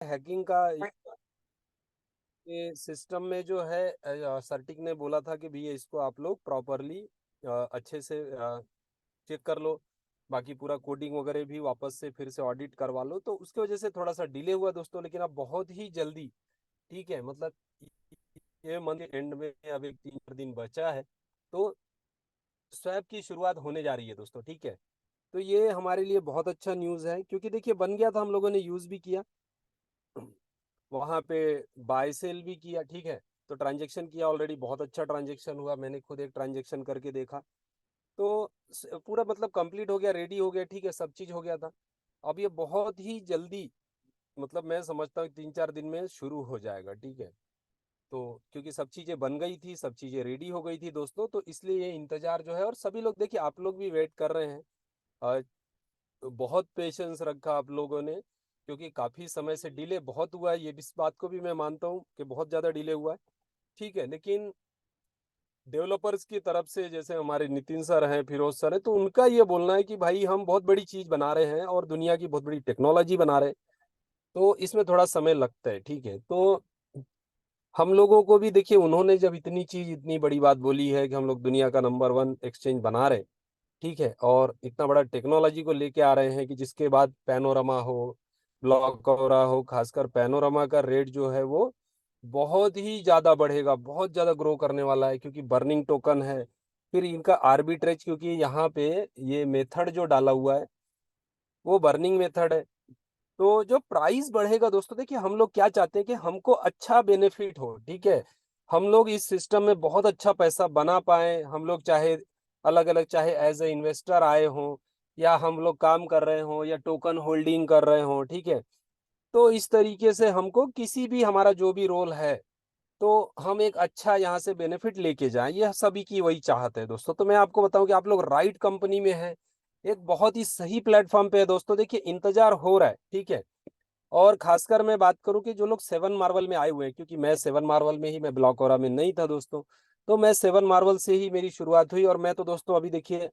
Hacking का ये system में जो है सर्टिक ने बोला था कि भैया इसको आप लोग प्रॉपरली अच्छे से चेक कर लो, बाकी पूरा कोडिंग वगैरह भी वापस से फिर से ऑडिट करवा लो। तो उसकी वजह से थोड़ा सा डिले हुआ दोस्तों, लेकिन अब बहुत ही जल्दी, ठीक है, मतलब ये मंथ के एंड में अब एक 3 4 दिन बचा है, तो स्वैप की शुरुआत होने जा रही है दोस्तों, ठीक है। तो ये हमारे लिए बहुत अच्छा न्यूज़ है, क्योंकि देखिए बन गया था, हम लोगों ने यूज़ भी किया वहां पे, बाय सेल भी किया, ठीक है। तो ट्रांजेक्शन किया ऑलरेडी, बहुत अच्छा ट्रांजेक्शन हुआ, मैंने खुद एक ट्रांजेक्शन करके देखा। तो पूरा मतलब कंप्लीट हो गया, रेडी हो गया, ठीक है, सब चीज हो गया था। अब ये बहुत ही जल्दी, मतलब मैं समझता हूँ 3 4 दिन में शुरू हो जाएगा, ठीक है। तो क्योंकि सब चीजें बन गई थी, सब चीजें रेडी हो गई थी दोस्तों, तो इसलिए ये इंतजार जो है, और सभी लोग देखिए, आप लोग भी वेट कर रहे हैं। बहुत पेशेंस रखा आप लोगों ने, क्योंकि काफी समय से डिले बहुत हुआ है, ये इस बात को भी मैं मानता हूँ कि बहुत ज्यादा डिले हुआ है, ठीक है। लेकिन डेवलपर्स की तरफ से, जैसे हमारे नितिन सर हैं, फिरोज सर हैं, तो उनका ये बोलना है कि भाई हम बहुत बड़ी चीज बना रहे हैं और दुनिया की बहुत बड़ी टेक्नोलॉजी बना रहे हैं, तो इसमें थोड़ा समय लगता है, ठीक है। तो हम लोगों को भी देखिए, उन्होंने जब इतनी चीज, इतनी बड़ी बात बोली है कि हम लोग दुनिया का नंबर 1 एक्सचेंज बना रहे हैं, ठीक है, और इतना बड़ा टेक्नोलॉजी को लेके आ रहे हैं कि जिसके बाद पैनोरामा हो, ब्लॉकौरा हो, खासकर पैनोरामा का रेट जो है वो बहुत ही ज्यादा बढ़ेगा, बहुत ज्यादा ग्रो करने वाला है, क्योंकि बर्निंग टोकन है। फिर इनका आर्बिट्रेज, क्योंकि यहाँ पे ये मेथड जो डाला हुआ है वो बर्निंग मेथड है, तो जो प्राइस बढ़ेगा दोस्तों, देखिए हम लोग क्या चाहते हैं कि हमको अच्छा बेनिफिट हो, ठीक है। हम लोग इस सिस्टम में बहुत अच्छा पैसा बना पाए, हम लोग चाहे अलग अलग, चाहे एज ए इन्वेस्टर आए हों, या हम लोग काम कर रहे हों, या टोकन होल्डिंग कर रहे हों, ठीक है। तो इस तरीके से हमको किसी भी, हमारा जो भी रोल है, तो हम एक अच्छा यहाँ से बेनिफिट लेके जाएं, यह सभी की वही चाहत है दोस्तों। तो मैं आपको बताऊं कि आप लोग राइट कंपनी में हैं, एक बहुत ही सही प्लेटफॉर्म पे है दोस्तों। देखिए इंतजार हो रहा है, ठीक है। और खासकर मैं बात करूं कि जो लोग 7 मार्वल में आए हुए हैं, क्योंकि मैं 7 मार्वल में ही, मैं ब्लॉक में नहीं था दोस्तों, तो मैं 7 मार्वल से ही मेरी शुरुआत हुई। और मैं तो दोस्तों अभी देखिए,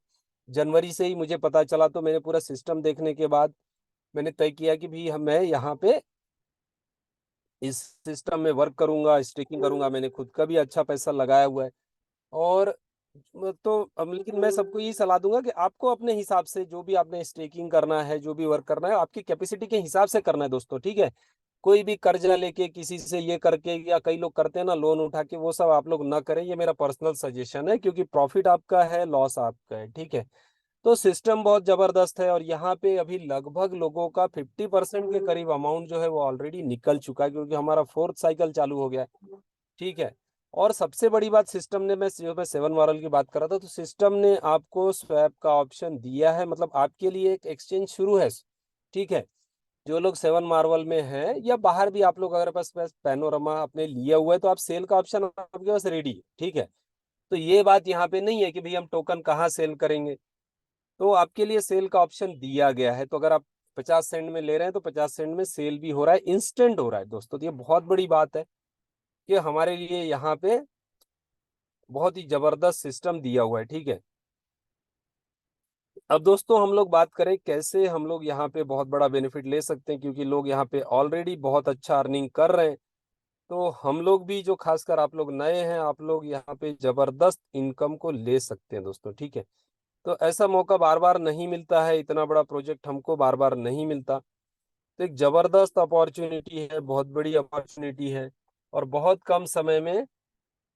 जनवरी से ही मुझे पता चला, तो मैंने पूरा सिस्टम देखने के बाद मैंने तय किया कि भी मैं यहाँ पे इस सिस्टम में वर्क करूंगा, स्टेकिंग करूंगा। मैंने खुद का भी अच्छा पैसा लगाया हुआ है। और तो अब लेकिन मैं सबको यही सलाह दूंगा कि आपको अपने हिसाब से, जो भी आपने स्टेकिंग करना है, जो भी वर्क करना है, आपकी कैपेसिटी के हिसाब से करना है दोस्तों, ठीक है। कोई भी कर्जा लेके किसी से ये करके, या कई लोग करते हैं ना लोन उठा के, वो सब आप लोग ना करें, ये मेरा पर्सनल सजेशन है, क्योंकि प्रॉफिट आपका है, लॉस आपका है, ठीक है। तो सिस्टम बहुत जबरदस्त है, और यहाँ पे अभी लगभग लोगों का 50% के करीब अमाउंट जो है वो ऑलरेडी निकल चुका है, क्योंकि हमारा 4th साइकिल चालू हो गया है, ठीक है। और सबसे बड़ी बात, सिस्टम ने, मैं जो मैं 7 वारल की बात कर रहा था, तो सिस्टम ने आपको स्वैप का ऑप्शन दिया है, मतलब आपके लिए एक एक्सचेंज शुरू है, ठीक है। जो लोग 7 मार्वल में हैं, या बाहर भी आप लोग अगर पास पैनोरमा अपने लिया हुआ है, तो आप सेल का ऑप्शन आपके पास रेडी है, ठीक है। तो ये बात यहाँ पे नहीं है कि भाई हम टोकन कहाँ सेल करेंगे, तो आपके लिए सेल का ऑप्शन दिया गया है। तो अगर आप 50 सेंट में ले रहे हैं, तो 50 सेंट में सेल भी हो रहा है, इंस्टेंट हो रहा है दोस्तों। तो ये बहुत बड़ी बात है कि हमारे लिए यहाँ पे बहुत ही जबरदस्त सिस्टम दिया हुआ है, ठीक है। अब दोस्तों हम लोग बात करें कैसे हम लोग यहाँ पे बहुत बड़ा बेनिफिट ले सकते हैं, क्योंकि लोग यहाँ पे ऑलरेडी बहुत अच्छा अर्निंग कर रहे हैं। तो हम लोग भी, जो खासकर आप लोग नए हैं, आप लोग यहाँ पे जबरदस्त इनकम को ले सकते हैं दोस्तों, ठीक है। तो ऐसा मौका बार बार नहीं मिलता है, इतना बड़ा प्रोजेक्ट हमको बार बार नहीं मिलता। तो एक जबरदस्त अपॉर्चुनिटी है, बहुत बड़ी अपॉर्चुनिटी है, और बहुत कम समय में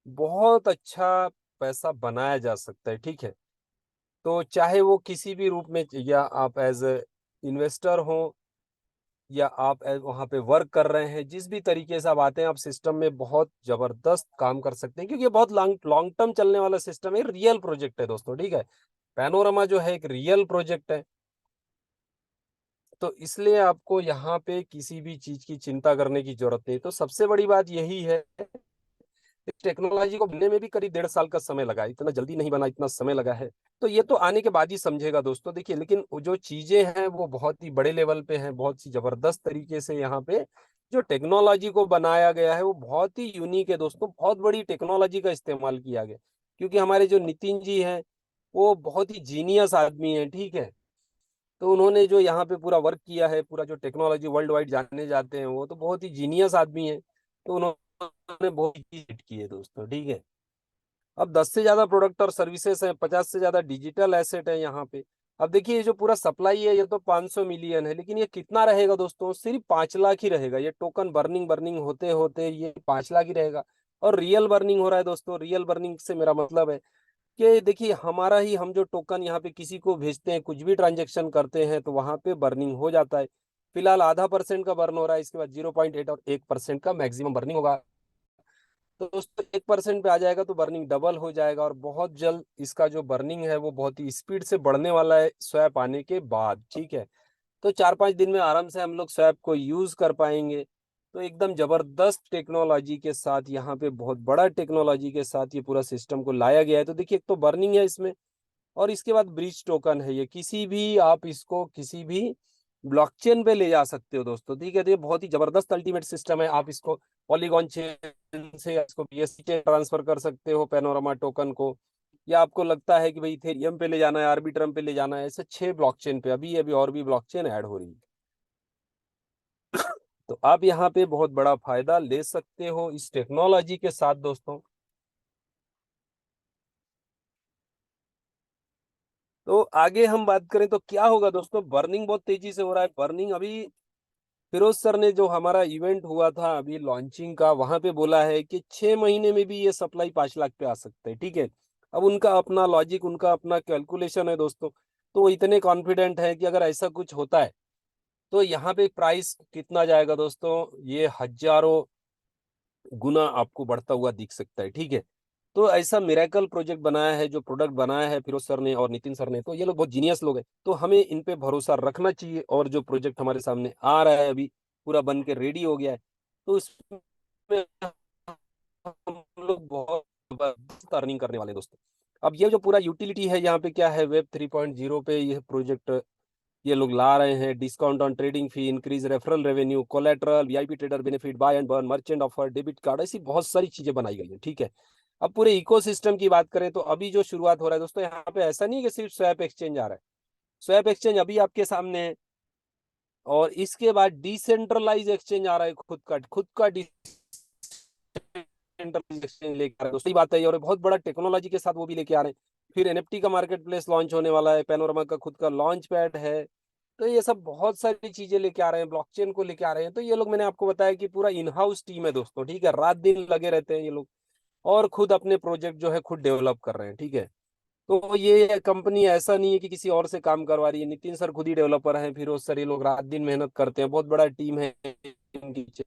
बहुत अच्छा पैसा बनाया जा सकता है, ठीक है। तो चाहे वो किसी भी रूप में, या आप एज ए इन्वेस्टर हो, या आप वहाँ पे वर्क कर रहे हैं, जिस भी तरीके से आप आते हैं, आप सिस्टम में बहुत जबरदस्त काम कर सकते हैं, क्योंकि ये बहुत लॉन्ग लॉन्ग टर्म चलने वाला सिस्टम है, रियल प्रोजेक्ट है दोस्तों, ठीक है। पैनोरमा जो है एक रियल प्रोजेक्ट है, तो इसलिए आपको यहाँ पे किसी भी चीज की चिंता करने की जरूरत नहीं। तो सबसे बड़ी बात यही है, इस टेक्नोलॉजी को बनने में भी करीब 1.5 साल का समय लगा है, इतना जल्दी नहीं बना, इतना समय लगा है। तो ये तो आने के बाद ही समझेगा दोस्तों, देखिए। लेकिन वो जो चीजें हैं वो बहुत ही बड़े लेवल पे हैं, बहुत सी जबरदस्त तरीके से यहाँ पे जो टेक्नोलॉजी को बनाया गया है वो बहुत ही यूनिक है दोस्तों, बहुत बड़ी टेक्नोलॉजी का इस्तेमाल किया गया। क्योंकि हमारे जो नितिन जी हैं, वो बहुत ही जीनियस आदमी है, ठीक है। तो उन्होंने जो यहाँ पे पूरा वर्क किया है, पूरा जो टेक्नोलॉजी वर्ल्ड वाइड जानने जाते हैं, वो तो बहुत ही जीनियस आदमी है। तो उन्होंने बहुत ही हिट की है दोस्तों, ठीक है। अब 10 से ज्यादा प्रोडक्ट और सर्विसेज हैं, 50 से ज्यादा डिजिटल एसेट है यहाँ पे। अब देखिए ये जो पूरा सप्लाई है, ये तो 500 मिलियन है, लेकिन ये कितना रहेगा दोस्तों? सिर्फ 5 लाख ही रहेगा। ये टोकन बर्निंग बर्निंग होते होते ये 5 लाख ही रहेगा। और रियल बर्निंग हो रहा है दोस्तों। रियल बर्निंग से मेरा मतलब है कि देखिए हमारा ही, हम जो टोकन यहाँ पे किसी को भेजते हैं, कुछ भी ट्रांजेक्शन करते हैं, तो वहां पे बर्निंग हो जाता है। फिलहाल ½ % का बर्न हो रहा है, इसके बाद 0.8 और 1% का मैक्सिमम बर्निंग होगा। तो दोस्तों 1% पे आ जाएगा तो बर्निंग डबल हो जाएगा, और बहुत जल्द इसका जो बर्निंग है वो बहुत ही स्पीड से बढ़ने वाला है स्वैप आने के बाद, ठीक है। तो 4-5 दिन में आराम से हम लोग स्वैप को यूज कर पाएंगे। तो एकदम जबरदस्त टेक्नोलॉजी के साथ, यहाँ पे बहुत बड़ा टेक्नोलॉजी के साथ ये पूरा सिस्टम को लाया गया है। तो देखिए एक तो बर्निंग है इसमें, और इसके बाद ब्रिज टोकन है। ये किसी भी, आप इसको किसी भी ब्लॉकचेन पे ले जा सकते हो दोस्तों, ठीक है। तो ये बहुत ही जबरदस्त अल्टीमेट सिस्टम है। आप इसको पॉलीगॉन चेन से, इसको BSC चेन ट्रांसफर कर सकते हो पैनोरामा टोकन को, या आपको लगता है कि भाई इथेरियम पे ले जाना है, आर्बिट्रम पे ले जाना है, ऐसे 6 ब्लॉकचेन पे, अभी अभी और भी ब्लॉकचेन ऐड हो रही है। तो आप यहाँ पे बहुत बड़ा फायदा ले सकते हो इस टेक्नोलॉजी के साथ दोस्तों। तो आगे हम बात करें तो क्या होगा दोस्तों? बर्निंग बहुत तेजी से हो रहा है। बर्निंग अभी फिरोज सर ने जो हमारा इवेंट हुआ था अभी लॉन्चिंग का, वहां पे बोला है कि 6 महीने में भी ये सप्लाई 5 लाख पे आ सकता है, ठीक है। अब उनका अपना लॉजिक, उनका अपना कैलकुलेशन है दोस्तों। तो वो इतने कॉन्फिडेंट है कि अगर ऐसा कुछ होता है तो यहाँ पे प्राइस कितना जाएगा दोस्तों? ये हजारों गुना आपको बढ़ता हुआ दिख सकता है, ठीक है। तो ऐसा मिरेकल प्रोजेक्ट बनाया है, जो प्रोडक्ट बनाया है फिरोज सर ने और नितिन सर ने, तो ये लोग बहुत जीनियस लोग हैं। तो हमें इन पे भरोसा रखना चाहिए। और जो प्रोजेक्ट हमारे सामने आ रहा है, अभी पूरा बन के रेडी हो गया है, तो उसमें हम लोग बहुत जबरदस्त अर्निंग करने वाले हैं दोस्तों। अब ये जो पूरा यूटिलिटी है यहाँ पे क्या है, वेब 3.0 पे ये प्रोजेक्ट ये लोग ला रहे हैं। Discount on trading fee, increase referral revenue, collateral, VIP trader benefit, buy and burn, merchant offer, debit card, ऐसी बहुत सारी चीजें बनाई गई है, ठीक है। अब पूरे इकोसिस्टम की बात करें तो अभी जो शुरुआत हो रहा है दोस्तों, यहाँ पे ऐसा नहीं है कि सिर्फ स्वैप एक्सचेंज आ रहा है। स्वैप एक्सचेंज अभी आपके सामने है, और इसके बाद डिसेंट्रलाइज एक्सचेंज आ रहा है, खुद का डिसेंट्रलाइज एक्सचेंज लेके आ रहा है दोस्तों। सही बात है, और बहुत बड़ा टेक्नोलॉजी के साथ वो भी लेके आ रहे हैं। फिर NFT का मार्केट प्लेस लॉन्च होने वाला है, पैनोरमा का खुद का लॉन्च पैड है। तो ये सब बहुत सारी चीजें लेके आ रहे हैं, ब्लॉकचेन को लेके आ रहे हैं। तो ये लोग, मैंने आपको बताया कि पूरा इन हाउस टीम है दोस्तों, ठीक है। रात दिन लगे रहते हैं ये लोग, और खुद अपने प्रोजेक्ट जो है खुद डेवलप कर रहे हैं, ठीक है। तो ये कंपनी ऐसा नहीं है कि किसी और से काम करवा रही है। नितिन सर खुद ही डेवलपर हैं, फिरोज सर, ये लोग रात दिन मेहनत करते हैं, बहुत बड़ा टीम है इनके पीछे।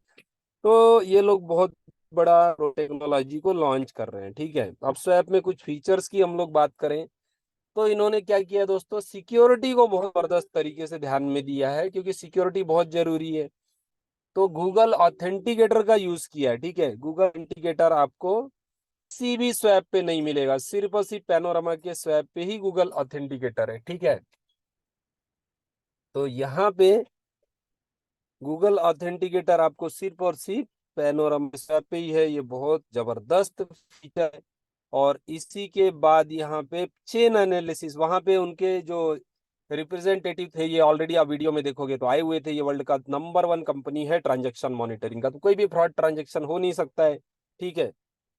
तो ये लोग बहुत बड़ा टेक्नोलॉजी को लॉन्च कर रहे हैं, ठीक है। अब स्वैप में कुछ फीचर्स की हम लोग बात करें तो इन्होंने क्या किया दोस्तों, सिक्योरिटी को बहुत जबरदस्त तरीके से ध्यान में दिया है, क्योंकि सिक्योरिटी बहुत जरूरी है। तो गूगल ऑथेंटिकेटर का यूज किया है, ठीक है। गूगल ऑथेंटिकेटर आपको किसी भी स्वैप पे नहीं मिलेगा, सिर्फ और सिर्फ पैनोरामा के स्वैप पे ही गूगल ऑथेंटिकेटर है, ठीक है। तो यहाँ पे गूगल ऑथेंटिकेटर आपको सिर्फ और सिर्फ पैनोरामा स्वैप पे ही है। ये बहुत जबरदस्त फीचर है। और इसी के बाद यहाँ पे चेन एनालिसिस, वहां पे उनके जो रिप्रेजेंटेटिव थे, ये ऑलरेडी आप वीडियो में देखोगे तो आए हुए थे। ये वर्ल्ड का नंबर 1 कंपनी है ट्रांजैक्शन मॉनिटरिंग का, तो कोई भी फ्रॉड ट्रांजैक्शन हो नहीं सकता है, ठीक है।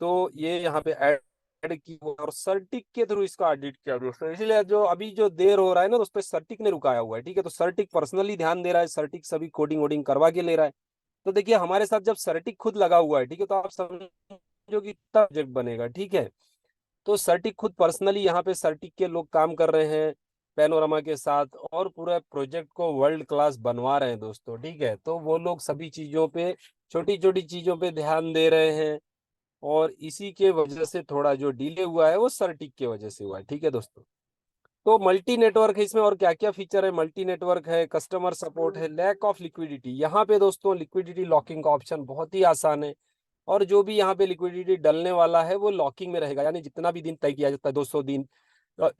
तो ये यहाँ पे ऐड की हुआ और सर्टिक के थ्रू इसका ऑडिट किया दोस्तों। इसलिए जो अभी जो देर हो रहा है ना दोस्तों, सर्टिक ने रुकाया हुआ है, ठीक है। तो सर्टिक पर्सनली ध्यान दे रहा है, सर्टिक सभी कोडिंग वोडिंग करवा के ले रहा है। तो देखिए हमारे साथ जब सर्टिक खुद लगा हुआ है, ठीक है, तो आप समझो कि कितना प्रोजेक्ट बनेगा, ठीक है। तो सर्टिक खुद पर्सनली यहाँ पे सर्टिक के लोग काम कर रहे हैं पैनोरामा के साथ, और पूरा प्रोजेक्ट को वर्ल्ड क्लास बनवा रहे हैं दोस्तों, ठीक है। तो वो लोग सभी चीजों पे, छोटी छोटी चीजों पे ध्यान दे रहे हैं। और इसी के वजह से थोड़ा जो डिले हुआ है वो सर्टिक के वजह से हुआ है, ठीक है दोस्तों। तो मल्टी नेटवर्क है इसमें, और क्या क्या फीचर है? मल्टी नेटवर्क है, कस्टमर सपोर्ट है, लैक ऑफ लिक्विडिटी। यहाँ पे दोस्तों लिक्विडिटी लॉकिंग का ऑप्शन बहुत ही आसान है। और जो भी यहाँ पे लिक्विडिटी डलने वाला है वो लॉकिंग में रहेगा, यानी जितना भी दिन तय किया जाता है, 200 दिन,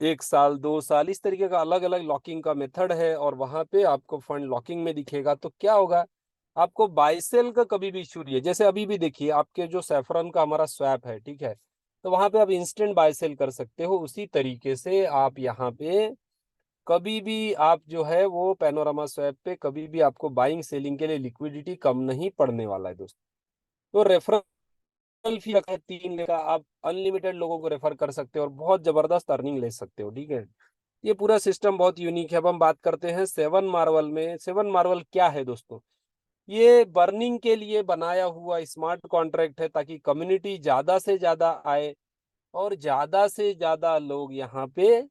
1 साल, 2 साल, इस तरीके का अलग अलग लॉकिंग का मेथड है। और वहां पे आपको फंड लॉकिंग में दिखेगा। तो क्या होगा, आपको बाय सेल का कभी भी इशू नहीं है। जैसे अभी भी देखिए, आपके जो सैफरन का हमारा स्वैप है, ठीक है, तो वहां पे आप इंस्टेंट बाय सेल कर सकते हो। उसी तरीके से आप यहाँ पे कभी भी आप जो है वो पैनोरामा स्वैप पे कभी भी आपको बाइंग सेलिंग के लिए लिक्विडिटी कम नहीं पड़ने वाला है दोस्तों। तो रेफरल फी रखा है 3 का, आप अनलिमिटेड लोगों को रेफर कर सकते हो और बहुत जबरदस्त अर्निंग ले सकते हो। ठीक है, ये पूरा सिस्टम बहुत यूनिक है। अब हम बात करते हैं सेवन मार्वल में। सेवन मार्वल क्या है दोस्तों? ये बर्निंग के लिए बनाया हुआ स्मार्ट कॉन्ट्रैक्ट है, ताकि कम्युनिटी ज्यादा से ज्यादा आए और ज्यादा से ज्यादा लोग यहाँ पे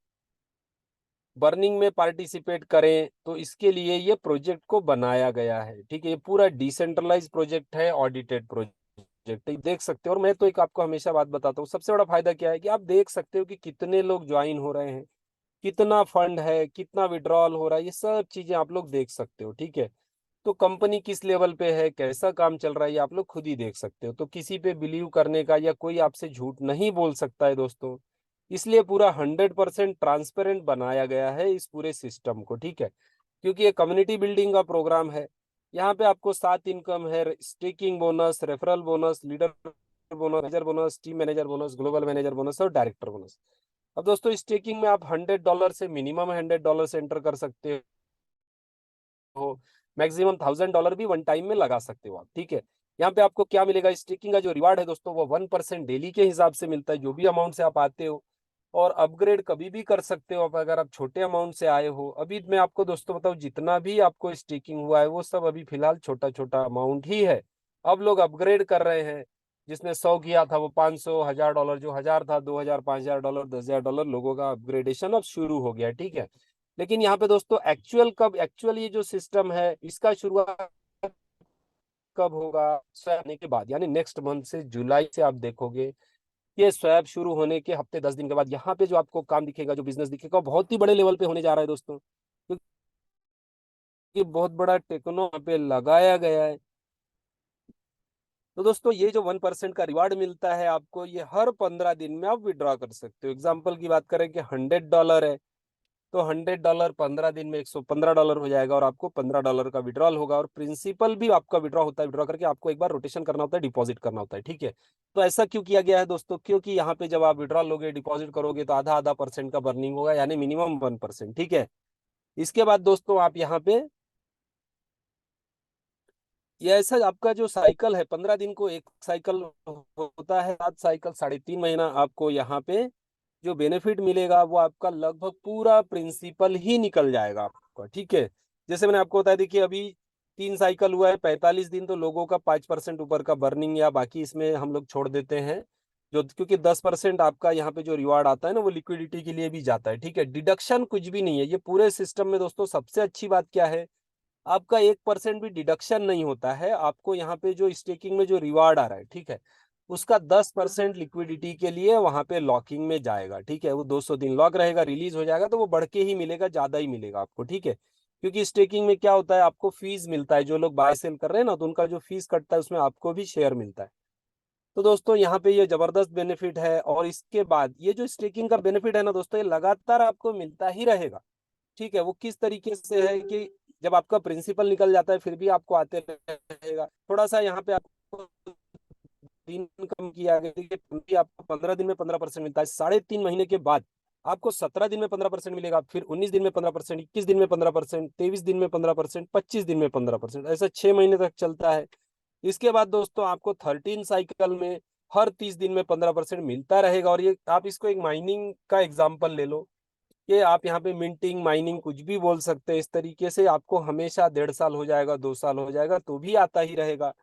बर्निंग में पार्टिसिपेट करें। तो इसके लिए ये प्रोजेक्ट को बनाया गया है। ठीक है, ये पूरा डिसेंट्रलाइज प्रोजेक्ट है, ऑडिटेड प्रोजेक्ट है, देख सकते हो। और मैं तो एक आपको हमेशा बात बताता हूँ, सबसे बड़ा फायदा क्या है कि आप देख सकते हो कि कितने लोग ज्वाइन हो रहे हैं, कितना फंड है, कितना विड्रॉल हो रहा है, ये सब चीजें आप लोग देख सकते हो। ठीक है, तो कंपनी किस लेवल पे है, कैसा काम चल रहा है, ये आप लोग खुद ही देख सकते हो। तो किसी पे बिलीव करने का या कोई आपसे झूठ नहीं बोल सकता है दोस्तों। इसलिए पूरा 100% ट्रांसपेरेंट बनाया गया है इस पूरे सिस्टम को। ठीक है, क्योंकि ये कम्युनिटी बिल्डिंग का प्रोग्राम है। यहाँ पे आपको 7 इनकम है: staking bonus, referral bonus, leader bonus, manager bonus, team manager bonus, global manager bonus और डायरेक्टर बोनस। अब दोस्तों स्टेकिंग में आप $100 से मिनिमम $100 से एंटर कर सकते हो, मैक्सिमम $1000 भी वन टाइम में लगा सकते हो आप। ठीक है, यहाँ पे आपको क्या मिलेगा? स्टेकिंग का जो रिवार्ड है दोस्तों वो 1% डेली के हिसाब से मिलता है, जो भी अमाउंट से आप आते हो। और अपग्रेड कभी भी कर सकते हो आप, अगर आप छोटे अमाउंट से आए हो। अभी मैं आपको दोस्तों बताऊं, जितना भी आपको स्टेकिंग हुआ है वो सब अभी फिलहाल छोटा छोटा अमाउंट ही है। अब लोग अपग्रेड कर रहे हैं। जिसने 100 किया था वो 500, $1000, जो 1000 था 2000, $5000, $10000, लोगों का अपग्रेडेशन अब शुरू हो गया। ठीक है, लेकिन यहाँ पे दोस्तों एक्चुअल ये जो सिस्टम है इसका शुरुआत कब होगा? स्वैप होने के बाद, यानी नेक्स्ट मंथ से, जुलाई से आप देखोगे ये स्वैप शुरू होने के हफ्ते 10 दिन के बाद यहाँ पे जो आपको काम दिखेगा, जो बिजनेस दिखेगा, बहुत ही बड़े लेवल पे होने जा रहा है दोस्तों, क्योंकि बहुत बड़ा टेक्नो यहाँ पे लगाया गया है। तो दोस्तों ये जो 1% का रिवार्ड मिलता है आपको, ये हर 15 दिन में आप विड्रॉ कर सकते हो। एग्जाम्पल की बात करें कि $100 है, तो $100 15 दिन में $115 हो जाएगा और आपको $15 का विड्रॉल होगा। और प्रिंसिपल भी आपका विड्रॉ होता है, विड्रॉ करके आपको एक बार रोटेशन करना होता है, डिपॉजिट करना होता है। ठीक है, तो ऐसा क्यों किया गया है दोस्तों? क्योंकि यहाँ पे जब आप विड्रॉल लोगे, डिपॉजिट करोगे, तो आधा आधा परसेंट का बर्निंग होगा, यानी मिनिमम 1%। ठीक है, इसके बाद दोस्तों आप यहाँ पे, ये ऐसा आपका जो साइकिल है, 15 दिन को एक साइकिल होता है, 7 साइकिल, 3.5 महीना आपको यहाँ पे जो बेनिफिट मिलेगा वो आपका लगभग पूरा प्रिंसिपल ही निकल जाएगा आपका। ठीक है, जैसे मैंने आपको बताया, देखिए अभी 3 साइकिल हुआ है, 45 दिन, तो लोगों का 5% ऊपर का बर्निंग, या बाकी इसमें हम लोग छोड़ देते हैं जो, क्योंकि 10% आपका यहाँ पे जो रिवार्ड आता है ना वो लिक्विडिटी के लिए भी जाता है। ठीक है, डिडक्शन कुछ भी नहीं है ये पूरे सिस्टम में दोस्तों। सबसे अच्छी बात क्या है, आपका 1% भी डिडक्शन नहीं होता है। आपको यहाँ पे जो स्टेकिंग में जो रिवार्ड आ रहा है, ठीक है, उसका 10% लिक्विडिटी के लिए वहां पे लॉकिंग में जाएगा। ठीक है, वो 200 दिन लॉक रहेगा, रिलीज हो जाएगा तो वो बढ़ के ही मिलेगा, ज्यादा ही मिलेगा आपको। ठीक है, क्योंकि स्टेकिंग में क्या होता है, आपको फीस मिलता है, जो लोग बाय सेल कर रहे हैं ना, तो उनका जो फीस कटता है उसमें आपको भी शेयर मिलता है। तो दोस्तों यहाँ पे ये जबरदस्त बेनिफिट है। और इसके बाद ये जो स्टेकिंग का बेनिफिट है ना दोस्तों, ये लगातार आपको मिलता ही रहेगा। ठीक है, वो किस तरीके से है कि जब आपका प्रिंसिपल निकल जाता है फिर भी आपको आते रहेगा। थोड़ा सा यहाँ पे आपको दिन कम किया गया है कि आपको 15 दिन में 15% मिलता है, 3.5 महीने के बाद आपको 17 दिन में 15% मिलेगा, फिर 19 दिन में 15%, 21 दिन में 15%, 23 दिन में 15%, 25 दिन में 15%, ऐसा 6 महीने तक चलता है। इसके बाद दोस्तों आपको 13 साइकिल में हर 30 दिन में 15% मिलता रहेगा। और ये आप इसको एक माइनिंग का एग्जाम्पल ले लो कि आप यहाँ पे मिंटिंग, माइनिंग कुछ भी बोल सकते हैं, इस तरीके से आपको हमेशा 1.5 साल हो जाएगा, 2 साल हो जाएगा, तो भी आता ही रहेगा।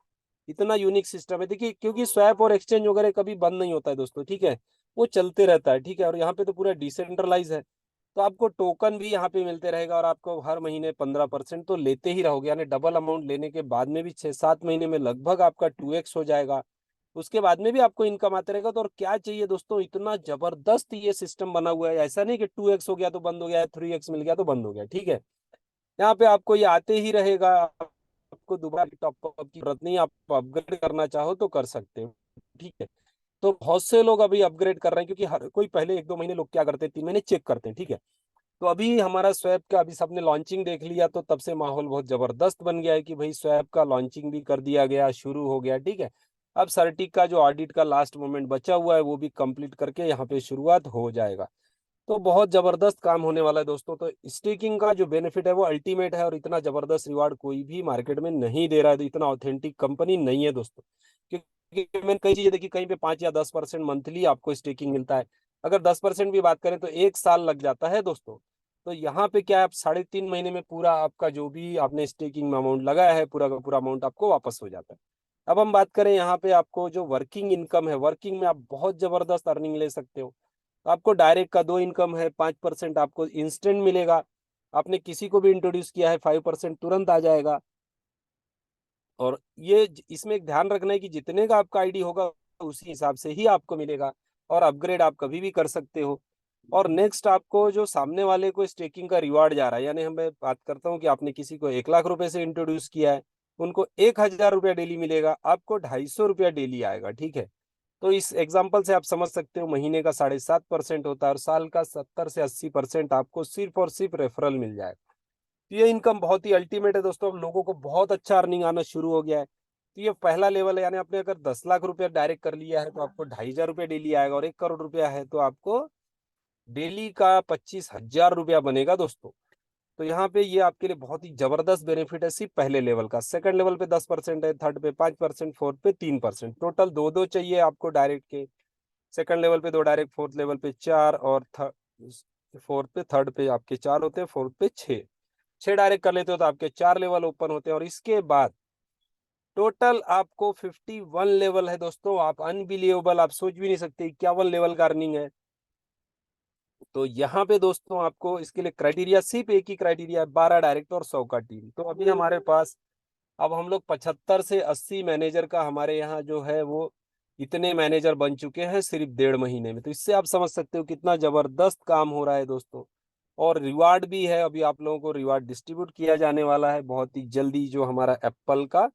इतना यूनिक सिस्टम है देखिए, क्योंकि स्वैप और एक्सचेंज वगैरह कभी बंद नहीं होता है दोस्तों। ठीक है, वो चलते रहता है। ठीक है, और यहाँ पे तो पूरा डिसेंट्रलाइज है, तो आपको टोकन भी यहाँ पे मिलते रहेगा और आपको हर महीने 15% तो लेते ही रहोगे, यानी डबल अमाउंट लेने के बाद में भी 6-7 महीने में लगभग आपका 2x हो जाएगा। उसके बाद में भी आपको इनकम आते रहेगा। तो और क्या चाहिए दोस्तों, इतना जबरदस्त ये सिस्टम बना हुआ है। ऐसा नहीं कि 2x हो गया तो बंद हो गया, 3x मिल गया तो बंद हो गया। ठीक है, यहाँ पे आपको ये आते ही रहेगा, आपको दोबारा टॉप अप की जरूरत नहीं, आप अपग्रेड करना चाहो तो कर सकते हो। ठीक है, तो बहुत से लोग अभी अपग्रेड कर रहे हैं, क्योंकि हर कोई पहले 1-2 महीने लोग क्या करते हैं, 3 महीने चेक करते हैं। ठीक है, तो अभी हमारा स्वैप का अभी सबने लॉन्चिंग देख लिया, तो तब से माहौल बहुत जबरदस्त बन गया है कि भाई स्वैप का लॉन्चिंग भी कर दिया गया, शुरू हो गया। ठीक है, अब सर्टिक का जो ऑडिट का लास्ट मोमेंट बचा हुआ है वो भी कंप्लीट करके यहाँ पे शुरुआत हो जाएगा। तो बहुत जबरदस्त काम होने वाला है दोस्तों। तो स्टेकिंग का जो बेनिफिट है वो अल्टीमेट है, और इतना जबरदस्त रिवार्ड कोई भी मार्केट में नहीं दे रहा है, तो इतना ऑथेंटिक कंपनी नहीं है दोस्तों। क्योंकि मैंने कई चीजें देखी, कहीं पे 5 या 10% मंथली आपको स्टेकिंग मिलता है। अगर 10% भी बात करें तो 1 साल लग जाता है दोस्तों। तो यहाँ पे क्या है, आप 3.5 महीने में पूरा आपका जो भी आपने स्टेकिंग में अमाउंट लगाया है पूरा का पूरा अमाउंट आपको वापस हो जाता है। अब हम बात करें यहाँ पे आपको जो वर्किंग इनकम है, वर्किंग में आप बहुत जबरदस्त अर्निंग ले सकते हो। आपको डायरेक्ट का 2 इनकम है, 5% आपको इंस्टेंट मिलेगा। आपने किसी को भी इंट्रोड्यूस किया है, 5% तुरंत आ जाएगा। और ये इसमें एक ध्यान रखना है कि जितने का आपका आईडी होगा उसी हिसाब से ही आपको मिलेगा, और अपग्रेड आप कभी भी कर सकते हो। और नेक्स्ट आपको जो सामने वाले को स्टेकिंग का रिवार्ड जा रहा है, यानी मैं बात करता हूँ कि आपने किसी को 1 लाख रुपए से इंट्रोड्यूस किया है, उनको 1,000 रुपया डेली मिलेगा, आपको 250 रुपया डेली आएगा, ठीक है। तो इस एग्जाम्पल से आप समझ सकते हो, महीने का 7.5% होता है, और साल का 70 से 80% आपको सिर्फ और सिर्फ रेफरल मिल जाएगा। तो ये इनकम बहुत ही अल्टीमेट है दोस्तों। अब लोगों को बहुत अच्छा अर्निंग आना शुरू हो गया है। तो ये पहला लेवल है, यानी आपने अगर 10 लाख रुपया डायरेक्ट कर लिया है तो आपको 2,500 रुपया डेली आएगा, और 1 करोड़ रुपया है तो आपको डेली का 25,000 रुपया बनेगा दोस्तों। तो यहाँ पे ये आपके लिए बहुत ही जबरदस्त बेनिफिट है, सिर्फ पहले लेवल का। सेकंड लेवल पे 10% है, थर्ड पे 5%, फोर्थ पे 3%, टोटल दो दो चाहिए आपको डायरेक्ट के। सेकंड लेवल पे 2 डायरेक्ट, फोर्थ लेवल पे 4, और फोर्थ पे थर्ड पे आपके 4 होते हैं, फोर्थ पे 6 डायरेक्ट कर लेते हो तो आपके 4 लेवल ओपन होते हैं। और इसके बाद टोटल आपको 51 लेवल है दोस्तों। आप अनबिलीवेबल, आप सोच भी नहीं सकते 51 लेवल का अर्निंग है। तो यहाँ पे दोस्तों आपको इसके लिए क्राइटेरिया, सिर्फ एक ही क्राइटेरिया है, 12 डायरेक्ट और 100 का टीम। तो अभी हमारे पास, अब हम लोग 75 से 80 मैनेजर का हमारे यहाँ जो है वो इतने मैनेजर बन चुके हैं सिर्फ 1.5 महीने में। तो इससे आप समझ सकते हो कितना जबरदस्त काम हो रहा है दोस्तों। और रिवार्ड भी है, अभी आप लोगों को रिवार्ड डिस्ट्रीब्यूट किया जाने वाला है बहुत ही जल्दी। जो हमारा एप्पल का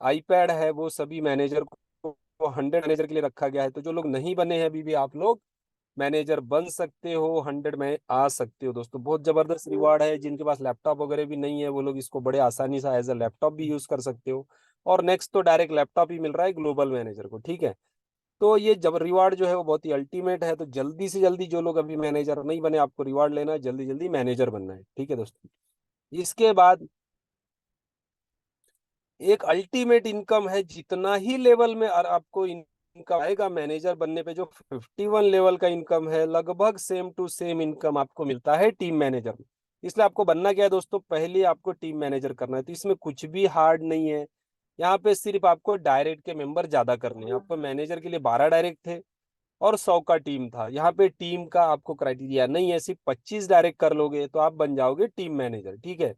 आईपैड है वो सभी मैनेजर को 100 मैनेजर के लिए रखा गया है। तो जो लोग नहीं बने हैं अभी भी, आप लोग मैनेजर बन सकते हो, 100 में आ सकते हो दोस्तों। बहुत जबरदस्त रिवार्ड है। जिनके पास लैपटॉप वगैरह भी नहीं है वो लोग इसको बड़े आसानी से एज अ लैपटॉप भी यूज कर सकते हो। और नेक्स्ट तो डायरेक्ट लैपटॉप ही मिल रहा है ग्लोबल मैनेजर को, ठीक है। तो ये जब रिवार्ड जो है वो बहुत ही अल्टीमेट है। तो जल्दी से जल्दी जो लोग अभी मैनेजर नहीं बने, आपको रिवार्ड लेना है, जल्दी जल्दी मैनेजर बनना है, ठीक है दोस्तों। इसके बाद एक अल्टीमेट इनकम है, जितना ही लेवल में आपको इनकम आएगा मैनेजर बनने पे, जो 51 लेवल का इनकम है, लगभग सेम टू सेम इनकम आपको मिलता है टीम मैनेजर में। इसलिए आपको बनना क्या है दोस्तों, पहले आपको टीम मैनेजर करना है। तो इसमें कुछ भी हार्ड नहीं है। यहाँ पे सिर्फ आपको डायरेक्ट के मेंबर ज्यादा करने हैं। आपको मैनेजर के लिए 12 डायरेक्ट थे और 100 का टीम था। यहाँ पे टीम का आपको क्राइटेरिया नहीं है, सिर्फ 25 डायरेक्ट कर लोगे तो आप बन जाओगे टीम मैनेजर, ठीक है।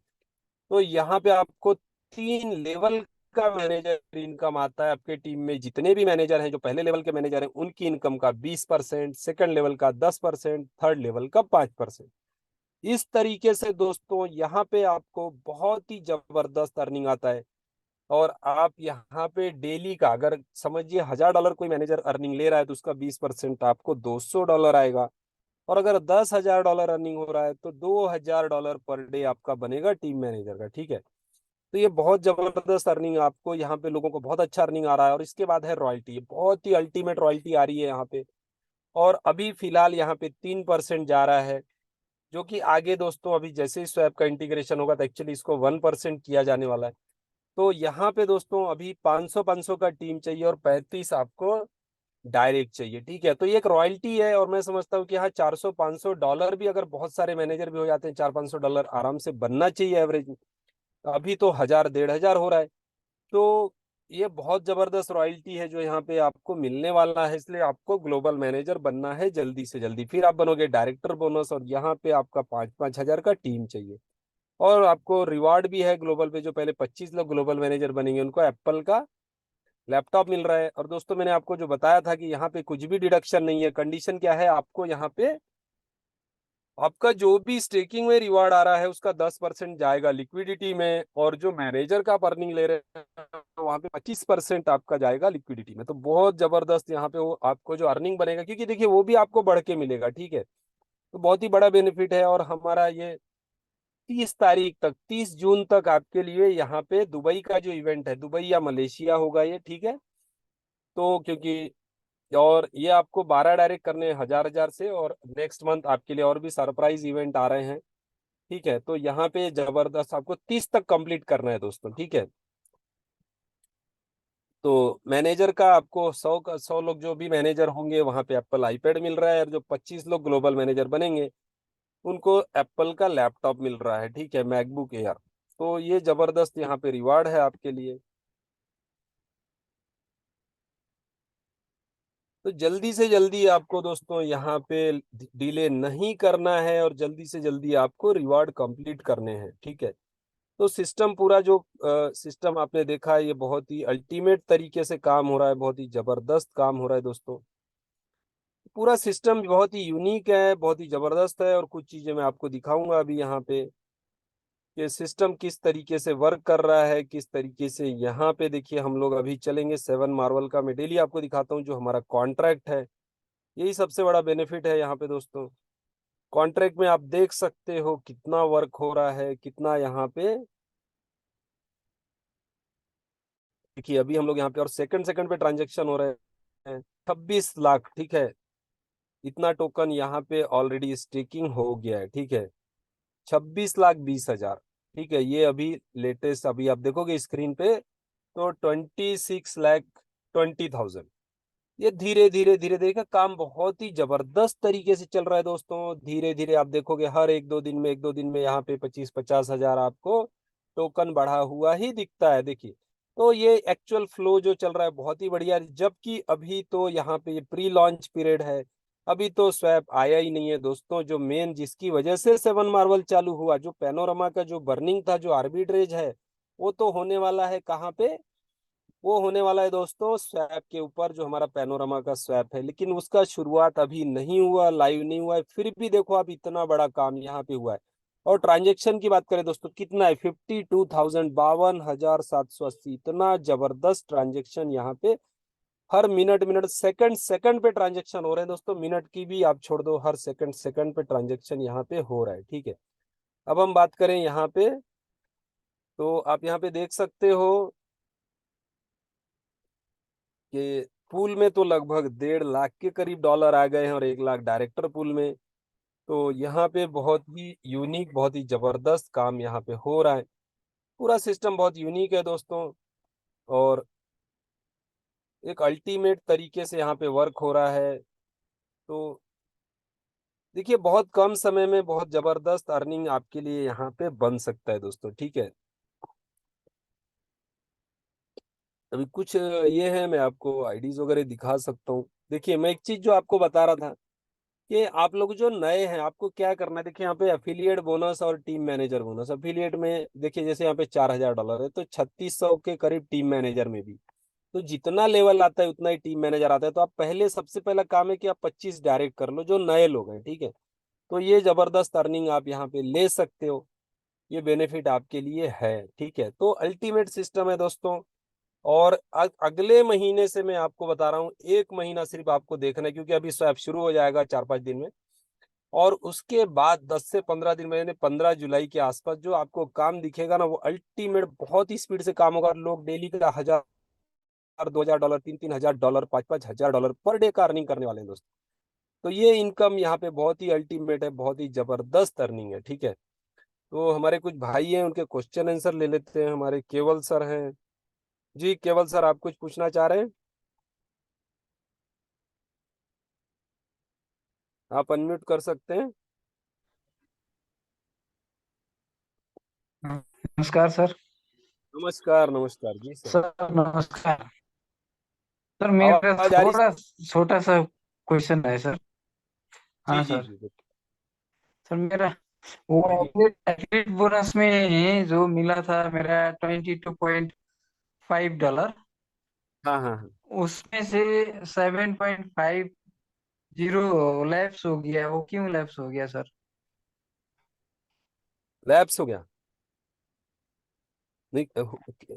तो यहाँ पे आपको 3 लेवल का मैनेजर इनकम आता है। आपके टीम में जितने भी मैनेजर हैं, जो पहले लेवल के मैनेजर हैं, उनकी इनकम का 20%, सेकंड लेवल का 10%, थर्ड लेवल का 5%। इस तरीके से दोस्तों यहाँ पे आपको बहुत ही जबरदस्त अर्निंग आता है। और आप यहाँ पे डेली का अगर समझिए $1,000 कोई मैनेजर अर्निंग ले रहा है तो उसका 20% आपको $200 आएगा। और अगर $10,000 अर्निंग हो रहा है तो $2,000 पर डे आपका बनेगा टीम मैनेजर का, ठीक है। तो ये बहुत जबरदस्त अर्निंग आपको यहाँ पे, लोगों को बहुत अच्छा अर्निंग आ रहा है। और इसके बाद है रॉयल्टी, बहुत ही अल्टीमेट रॉयल्टी आ रही है यहाँ पे। और अभी फिलहाल यहाँ पे 3% जा रहा है, जो कि आगे दोस्तों अभी जैसे ही स्वैप का इंटीग्रेशन होगा तो एक्चुअली इसको 1% किया जाने वाला है। तो यहाँ पे दोस्तों अभी 500 का टीम चाहिए और 35 आपको डायरेक्ट चाहिए, ठीक है। तो ये एक रॉयल्टी है, और मैं समझता हूँ कि हाँ, $400-500 भी अगर बहुत सारे मैनेजर भी हो जाते हैं, $400-500 आराम से बनना चाहिए एवरेज। अभी तो 1,000 1,500 हो रहा है। तो ये बहुत जबरदस्त रॉयल्टी है जो यहाँ पे आपको मिलने वाला है। इसलिए आपको ग्लोबल मैनेजर बनना है जल्दी से जल्दी, फिर आप बनोगे डायरेक्टर बोनस, और यहाँ पे आपका 5-5 हजार का टीम चाहिए। और आपको रिवार्ड भी है ग्लोबल पे, जो पहले 25 लोग ग्लोबल मैनेजर बनेंगे उनको एप्पल का लैपटॉप मिल रहा है। और दोस्तों मैंने आपको जो बताया था कि यहाँ पे कुछ भी डिडक्शन नहीं है। कंडीशन क्या है, आपको यहाँ पे आपका जो भी स्टेकिंग में रिवार्ड आ रहा है उसका 10% जाएगा लिक्विडिटी में, और जो मैनेजर का आप अर्निंग ले रहे हैं वहाँ पे 25% आपका जाएगा लिक्विडिटी में। तो बहुत जबरदस्त यहाँ पे वो आपको जो अर्निंग बनेगा, क्योंकि देखिए वो भी आपको बढ़ के मिलेगा, ठीक है। तो बहुत ही बड़ा बेनिफिट है। और हमारा ये 30 तारीख तक, 30 जून तक आपके लिए यहाँ पे दुबई का जो इवेंट है, दुबई या मलेशिया होगा ये, ठीक है। तो क्योंकि और ये आपको 12 डायरेक्ट करने हैं 1000 से, और नेक्स्ट मंथ आपके लिए और भी सरप्राइज इवेंट आ रहे हैं। ठीक है, तो यहाँ पे जबरदस्त आपको 30 तक कंप्लीट करना है दोस्तों। ठीक है, तो मैनेजर का आपको 100 लोग जो भी मैनेजर होंगे वहां पे एप्पल आईपैड मिल रहा है, और जो 25 लोग ग्लोबल मैनेजर बनेंगे उनको एप्पल का लैपटॉप मिल रहा है। ठीक है, मैकबुक एयर। तो ये जबरदस्त यहाँ पे रिवार्ड है आपके लिए। तो जल्दी से जल्दी आपको दोस्तों यहाँ पे डिले नहीं करना है, और जल्दी से जल्दी आपको रिवार्ड कंप्लीट करने हैं। ठीक है, तो सिस्टम पूरा जो सिस्टम आपने देखा है, ये बहुत ही अल्टीमेट तरीके से काम हो रहा है, बहुत ही जबरदस्त काम हो रहा है दोस्तों। पूरा सिस्टम बहुत ही यूनिक है, बहुत ही जबरदस्त है, और कुछ चीजें मैं आपको दिखाऊंगा अभी यहाँ पे कि सिस्टम किस तरीके से वर्क कर रहा है, किस तरीके से। यहाँ पे देखिए, हम लोग अभी चलेंगे 7 मार्वल का, मैं डेली आपको दिखाता हूँ जो हमारा कॉन्ट्रैक्ट है। यही सबसे बड़ा बेनिफिट है यहाँ पे दोस्तों। कॉन्ट्रैक्ट में आप देख सकते हो कितना वर्क हो रहा है, कितना यहाँ पे। देखिए अभी हम लोग यहाँ पे, और सेकंड सेकंड पे ट्रांजेक्शन हो रहे हैं 26 लाख। ठीक है, इतना टोकन यहाँ पे ऑलरेडी स्टेकिंग हो गया है। ठीक है, 26,20,000। ठीक है, ये अभी लेटेस्ट, अभी आप देखोगे स्क्रीन पे तो 26,20,000। ये धीरे धीरे धीरे धीरे का काम बहुत ही जबरदस्त तरीके से चल रहा है दोस्तों। धीरे धीरे आप देखोगे हर एक दो दिन में यहाँ पे 25-50 हजार आपको टोकन बढ़ा हुआ ही दिखता है। देखिए, तो ये एक्चुअल फ्लो जो चल रहा है बहुत ही बढ़िया है। जबकि अभी तो यहाँ पे ये प्री लॉन्च पीरियड है, अभी तो स्वैप आया ही नहीं है दोस्तों। जो मेन जिसकी वजह से 7 मार्वल चालू हुआ, जो पैनोरमा का जो बर्निंग था, जो आर्बिट्रेज है, वो तो होने वाला है कहाँ पे, वो होने वाला है दोस्तों स्वैप के ऊपर, जो हमारा पैनोरामा का स्वैप है। लेकिन उसका शुरुआत अभी नहीं हुआ, लाइव नहीं हुआ है। फिर भी देखो आप, इतना बड़ा काम यहाँ पे हुआ है। और ट्रांजेक्शन की बात करें दोस्तों, कितना है, 52,000, 52,780। इतना जबरदस्त ट्रांजेक्शन यहाँ पे हर मिनट मिनट, सेकंड सेकंड पे ट्रांजेक्शन हो रहे हैं दोस्तों। मिनट की भी आप छोड़ दो, हर सेकंड सेकंड पे ट्रांजेक्शन यहाँ पे हो रहा है। ठीक है, अब हम बात करें यहाँ पे, तो आप यहाँ पे देख सकते हो कि पूल में तो लगभग 1.5 लाख के करीब डॉलर आ गए हैं, और 1 लाख डायरेक्टर पूल में। तो यहाँ पे बहुत ही यूनिक, बहुत ही जबरदस्त काम यहाँ पे हो रहा है। पूरा सिस्टम बहुत यूनिक है दोस्तों, और एक अल्टीमेट तरीके से यहाँ पे वर्क हो रहा है। तो देखिए, बहुत कम समय में बहुत जबरदस्त अर्निंग आपके लिए यहाँ पे बन सकता है दोस्तों। ठीक है, अभी कुछ ये है, मैं आपको आईडीज वगैरह दिखा सकता हूँ। देखिए, मैं एक चीज जो आपको बता रहा था कि आप लोग जो नए हैं, आपको क्या करना है। देखिए यहाँ पे एफिलिएट बोनस और टीम मैनेजर बोनस। एफिलिएट में देखिए, जैसे यहाँ पे 4,000 डॉलर है, तो 3600 के करीब टीम मैनेजर में भी। तो जितना लेवल आता है उतना ही टीम मैनेजर आता है। तो आप पहले, सबसे पहला काम है कि आप 25 डायरेक्ट कर लो जो नए लोग हैं। ठीक है, तो ये जबरदस्त अर्निंग आप यहाँ पे ले सकते हो, ये बेनिफिट आपके लिए है। ठीक है, तो अल्टीमेट सिस्टम है दोस्तों। और अगले महीने से मैं आपको बता रहा हूँ, 1 महीना सिर्फ आपको देखना है, क्योंकि अभी स्वैप शुरू हो जाएगा 4-5 दिन में। और उसके बाद 10 से 15 दिन, मैंने 15 जुलाई के आसपास जो आपको काम दिखेगा ना, वो अल्टीमेट बहुत ही स्पीड से काम होगा। लोग डेली का 1,000, 2,000 डॉलर, 3-3 हजार डॉलर, 5-5 हजार डॉलर पर डे का अर्निंग करने वाले हैं दोस्तों। तो ये इनकम यहाँ पे बहुत ही अल्टीमेट है, बहुत ही जबरदस्त अर्निंग है। ठीक है, तो हमारे कुछ भाई हैं, उनके क्वेश्चन आंसर ले लेते हैं। हमारे केवल सर हैं। जी केवल सर, आप कुछ पूछना चाह रहे हैं? आप अनम्यूट कर सकते हैं। नमस्कार सर। नमस्कार, नमस्कार जी सर। सर नमस्कार। सर मेरा आवाज आ रही थोड़ा सर? छोटा सा क्वेश्चन है सर। जी हाँ जी सर। जी, सर मेरा वो कहिए। एथलीट बोनस में जो मिला था मेरा 22.5 डॉलर, हाँ हाँ हाँ। उसमें से 7.50 लैप्स हो गया। वो क्यों लैप्स हो गया सर? लैप्स हो गया? नहीं,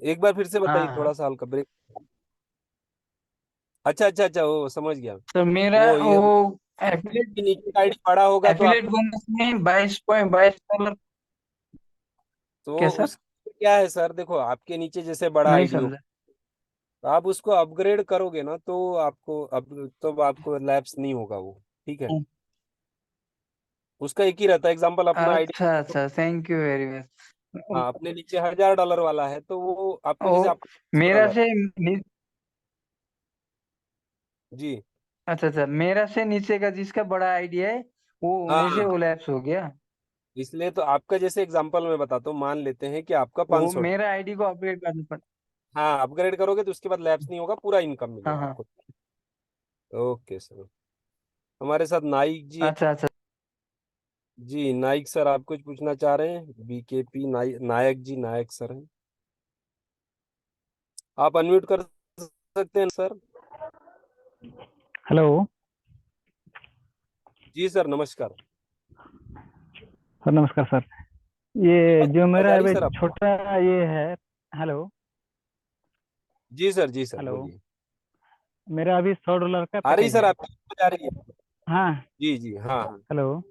एक बार फिर से बताइए, हाँ थोड़ा सा हल्का ब्रेक। अच्छा अच्छा अच्छा, वो समझ गया। सर, मेरा वो ये वो एफिलेट कि नीचे का आईडी पड़ा होगा तो एफिलेट आपको। बोनस में 22.22 डॉलर। तो क्या सर? उस क्या है सर, देखो आपके नीचे जैसे बड़ा नहीं आईडी हो, समझा। तो आप उसको अपग्रेड करोगे ना तो आपको अब तो आपको लैप्स नहीं होगा वो। ठीक है, उसका एक ही रहता है एग्जांपल अपना आईडी। अच्छा अच्छा, थैंक यू वेरी हाँ, मच। अपने नीचे $1000 वाला है तो वो आपको ओ, जैसे आपको मेरा $100। से जी। अच्छा अच्छा, मेरा से नीचे का जिसका बड़ा आइडिया है वो होने से हाँ, वो लैप्स हो गया। इसलिए तो आपका जैसे एग्जांपल मैं बताता हूँ, मान लेते हैं कि आपका वो $500। मेरा आईडी को अपडेट करना पड़। हाँ, अपग्रेड करोगे तो उसके बाद लैप्स नहीं होगा, पूरा इनकम हाँ मिलेगा हाँ। आपको। Okay sir. हमारे साथ नाइक जी है। अच्छा अच्छा। जी नाइक सर, आप कुछ पूछना चाह रहे हैं? बीकेपी नायक जी, नायक सर हैं। आप अनम्यूट कर सकते हैं सर। हेलो जी सर, नमस्कार। सर। नमस्कार सर। ये जो आवाज आ मेरा रही अभी सर आपको? छोटा ये है। हेलो। जी सर, जी सर, हेलो। बोलिए। मेरा अभी $100 का आ रही पैकेज सर, है। आपकी आवाज आ रही है? हाँ। जी जी, हाँ हाँ। हेलो।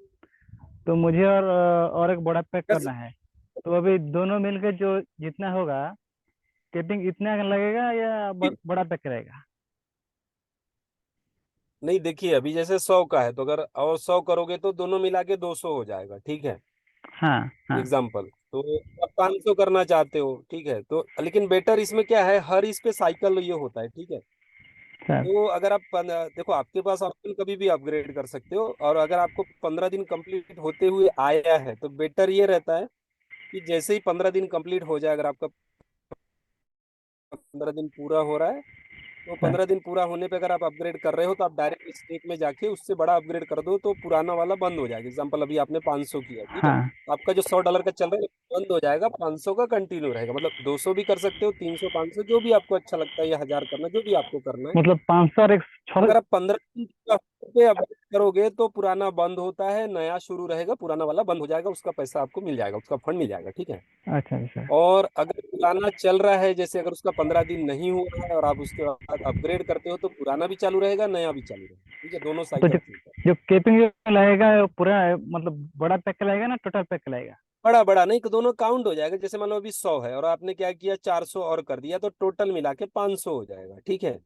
तो मुझे और एक बड़ा पैक बस, करना है। तो अभी दोनों मिलकर जो जितना होगा टिपिंग इतना लगेगा या बड़ा पैक रहेगा? नहीं देखिए, अभी जैसे 100 का है तो अगर और 100 करोगे तो दोनों मिला के 200 हो जाएगा। ठीक है, हाँ हाँ एग्जाम्पल। तो आप 500 करना चाहते हो, ठीक है, तो लेकिन बेटर इसमें क्या है, हर इस पे साइकिल ये होता है। ठीक है, सर। तो अगर आप देखो, आपके पास ऑप्शन कभी भी अपग्रेड कर सकते हो, और अगर आपको 15 दिन कंप्लीट होते हुए आया है तो बेटर ये रहता है कि जैसे ही 15 दिन कंप्लीट हो जाए, अगर आपका 15 दिन पूरा हो रहा है तो सर। 15 दिन पूरा होने पे अगर आप अपग्रेड कर रहे हो तो आप डायरेक्ट स्टेट में जाके उससे बड़ा अपग्रेड कर दो तो पुराना वाला बंद हो जाएगा। एग्जाम्पल, अभी आपने 500 किया, ठीक है, हाँ, तो आपका जो $100 का चल रहा है बंद हो जाएगा, 500 का कंटिन्यू रहेगा। मतलब 200 भी कर सकते हो, 300, 500, जो भी आपको अच्छा लगता है, या 1000 करना, जो भी आपको करना है। मतलब 500 और एक छः। अगर आप 15 दिन पे अपडेट करोगे तो पुराना बंद होता है, नया शुरू रहेगा, पुराना वाला बंद हो जाएगा, उसका पैसा आपको मिल जाएगा, उसका फंड मिल जाएगा। ठीक है, अच्छा अच्छा। और अगर पुराना चल रहा है, जैसे अगर उसका 15 दिन नहीं हुआ है और आप उसके बाद अपग्रेड करते हो तो पुराना भी चालू रहेगा, नया भी चालू रहेगा। ठीक है, दोनों तो जो साइकिल चलता है। जो केपिंग जो लगेगा वो पूरा मतलब बड़ा पैक लगेगा ना टोटल पैक लगेगा? बड़ा बड़ा नहीं, दोनों काउंट हो जाएगा। जैसे मान लो अभी 100 है और आपने क्या किया, 400 और कर दिया, तो टोटल मिला के 500 हो जाएगा। ठीक है,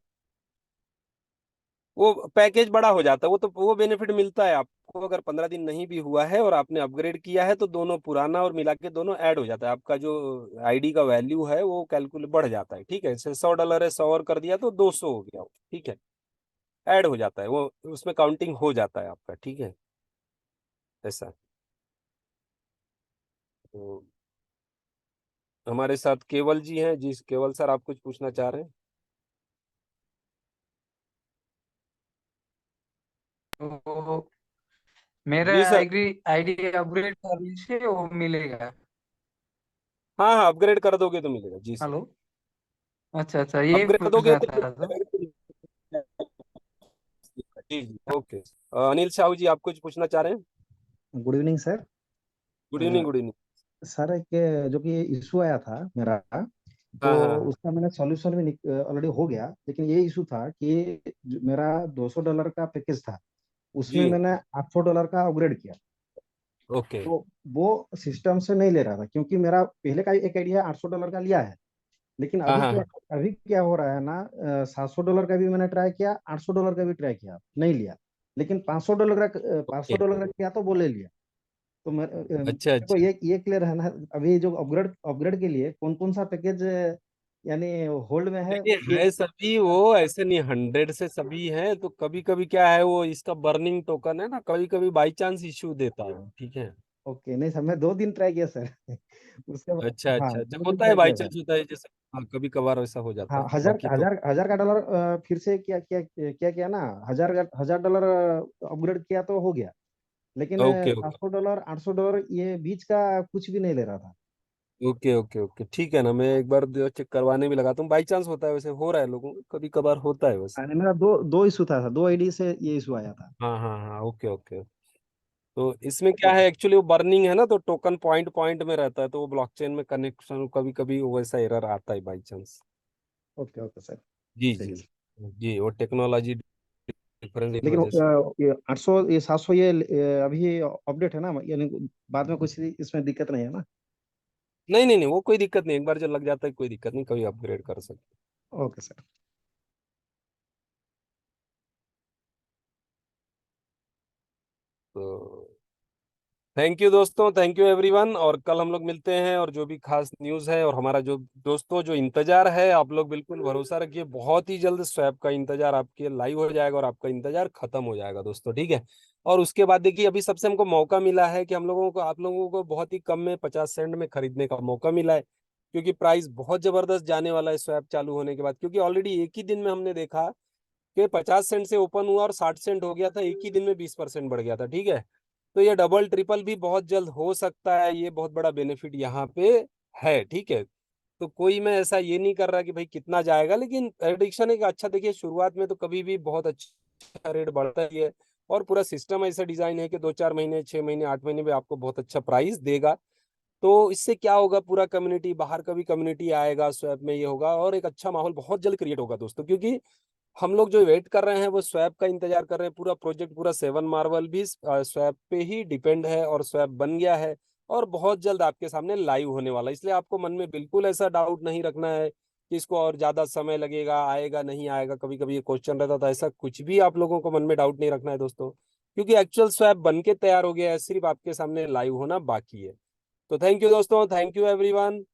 वो पैकेज बड़ा हो जाता है, वो तो वो बेनिफिट मिलता है आपको। अगर 15 दिन नहीं भी हुआ है और आपने अपग्रेड किया है तो दोनों पुराना और मिला के दोनों ऐड हो जाता है, आपका जो आईडी का वैल्यू है वो कैलकुलेट बढ़ जाता है। ठीक है, जैसे $100 है, 100 और कर दिया तो 200 हो गया वो। ठीक है, ऐड हो जाता है वो, उसमें काउंटिंग हो जाता है आपका। ठीक है, ऐसा। तो हमारे साथ केवल जी हैं। जी केवल सर, आप कुछ पूछना चाह रहे हैं? तो मेरा जी सर। आईडी आईडी अपग्रेड करने से वो मिलेगा। हाँ हाँ, अपग्रेड कर दोगे तो मिलेगा जी सर। हेलो। अच्छा अच्छा, ये अपग्रेड कर दोगे पूछना तो था। जी जी, ओके। अनिल साहू जी, आप कुछ पूछना चाह रहे हैं? Good evening sir. Good evening, good evening. Sir एक जो कि इशू आया था मेरा, तो हाँ हाँ हाँ। उसका मैंने सॉल्यूशन भी ऑलरेडी हो गया, लेकिन ये इशू था कि मेरा $200 का पैकेज था, उसमें जी, मैंने $800 का अपग्रेड किया। ओके। तो वो सिस्टम से नहीं ले रहा था, क्योंकि मेरा पहले का एक आइडिया $800 का लिया है। लेकिन हाँ अभी हाँ क्या हाँ। अभी क्या हो रहा है ना, $700 का भी मैंने ट्राई किया, $800 का भी ट्राई किया, नहीं लिया। लेकिन $500 का पाँच ओके, सौ डॉलर का किया तो वो ले लिया। तो अच्छा मेरे को अच्छा। ये क्लियर है ना, अभी जो अपग्रेड अपग्रेड के लिए कौन कौन सा पैकेज यानी होल्ड में है देखिए, ये। है सभी, वो ऐसे नहीं 100 से सभी हैं, तो कभी कभी क्या है, वो इसका बर्निंग टोकन है ना, कभी कभी बाई चांस इशू देता है। ठीक है, ओके, नहीं सर, मैं 2 दिन ट्राई किया सर। उसके अच्छा हाँ, अच्छा, जब 2 दिन होता है ट्राई बाई किया सर। चांस होता है, जैसे हाँ, कभी कभार ऐसा हो जाता हाँ, है, हजार बाकी तो। हजार हजार का डॉलर फिर से क्या क्या क्या किया ना, $1000 अपग्रेड किया तो हो गया। लेकिन ओके ओके। $700 $800 ये बीच का कुछ भी नहीं ले रहा था। ओके ओके ओके, ठीक है ना, मैं एक बार चेक करवाने भी लगाता हूँ। बाई चांस होता है, वैसे हो रहा है लोगों को, कभी कभार होता है वैसे। यानी मेरा दो दो इशू था, 2 आईडी से ये इशू आया था। हाँ हाँ हाँ, ओके ओके। तो इसमें क्या है, एक्चुअली वो बर्निंग है ना, तो टोकन पॉइंट पॉइंट में रहता है, तो वो ब्लॉकचेन में कनेक्शन कभी कभी वैसा एरर आता है by chance. Okay okay sir. जी ठीक जी। है सर। जी, वो टेक्नोलॉजी डिफरेंस की लेकिन वजह से। ये 800 ये 700 ये अभी अपडेट है ना, यानी बाद में कुछ इसमें दिक्कत नहीं है ना? नहीं नहीं नहीं, वो कोई दिक्कत नहीं, एक बार जो लग जाता है कोई दिक्कत नहीं, कभी अपग्रेड कर सकते। Okay sir. तो थैंक यू दोस्तों, थैंक यू एवरीवन। और कल हम लोग मिलते हैं, और जो भी खास न्यूज़ है, और हमारा जो दोस्तों जो इंतजार है, आप लोग बिल्कुल भरोसा रखिए, बहुत ही जल्द स्वैप का इंतजार आपके लाइव हो जाएगा और आपका इंतजार खत्म हो जाएगा दोस्तों, ठीक है। और उसके बाद देखिए, अभी सबसे हमको मौका मिला है कि हम लोगों को, आप लोगों को बहुत ही कम में 50 सेंट में खरीदने का मौका मिला है, क्योंकि प्राइस बहुत जबरदस्त जाने वाला है स्वैप चालू होने के बाद। क्योंकि ऑलरेडी एक ही दिन में हमने देखा कि 50 सेंट से ओपन हुआ और 60 सेंट हो गया था, एक ही दिन में 20% बढ़ गया था, ठीक है। तो ये डबल ट्रिपल भी बहुत जल्द हो सकता है, ये बहुत बड़ा बेनिफिट यहाँ पे है, ठीक है। तो कोई मैं ऐसा ये नहीं कर रहा कि भाई कितना जाएगा, लेकिन एडिक्शन एक अच्छा, देखिए शुरुआत में तो कभी भी बहुत अच्छा रेट बढ़ता ही है, और पूरा सिस्टम ऐसा डिजाइन है कि 2-4 महीने, 6 महीने, 8 महीने में आपको बहुत अच्छा प्राइस देगा। तो इससे क्या होगा, पूरा कम्युनिटी, बाहर का भी कम्युनिटी आएगा स्वैप में, ये होगा, और एक अच्छा माहौल बहुत जल्द क्रिएट होगा दोस्तों। क्योंकि हम लोग जो वेट कर रहे हैं वो स्वैप का इंतजार कर रहे हैं, पूरा प्रोजेक्ट, पूरा 7 मार्वल भी स्वैप पे ही डिपेंड है, और स्वैप बन गया है, और बहुत जल्द आपके सामने लाइव होने वाला है। इसलिए आपको मन में बिल्कुल ऐसा डाउट नहीं रखना है कि इसको और ज्यादा समय लगेगा, आएगा नहीं आएगा, कभी कभी ये क्वेश्चन रहता था, ऐसा कुछ भी आप लोगों को मन में डाउट नहीं रखना है दोस्तों, क्योंकि एक्चुअल स्वैप बन के तैयार हो गया है, सिर्फ आपके सामने लाइव होना बाकी है। तो थैंक यू दोस्तों, थैंक यू एवरीवन।